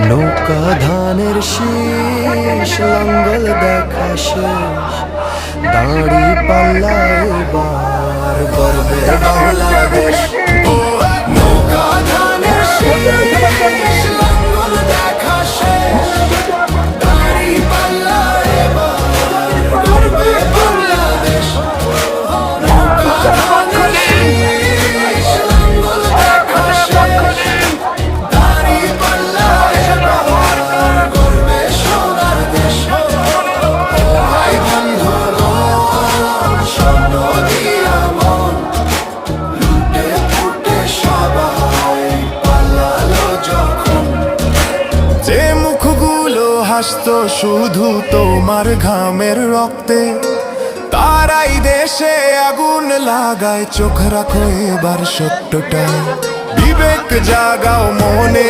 নৌকা ধানের শীষ লাঙ্গল দেখা শেষ, দাঁড়ি পাল্লা এবার গর্বে বাংলাদেশ। ও নৌকা ধানের শীষ লাঙ্গল দেখা শেষ, দাঁড়ি পাল্লা এবার গর্বে বাংলাদেশ। নৌকা ধানের শীষ লাঙ্গল দেখা শেষ, দাঁড়ি পাল্লা এবার গর্বে সোনার দেশ। ভাই বন্ধুগণ স্বপ্ন দিয়া মন লুটে ফুটে সবাই পালালো যখন। যে মুখগুলো হাসতো শুধু তোমার ঘামের রক্তে, তারাই দেশে আগুন লাগায়। চোখ রাখো এবার সত্যটা, বিবেক জাগাও মনে।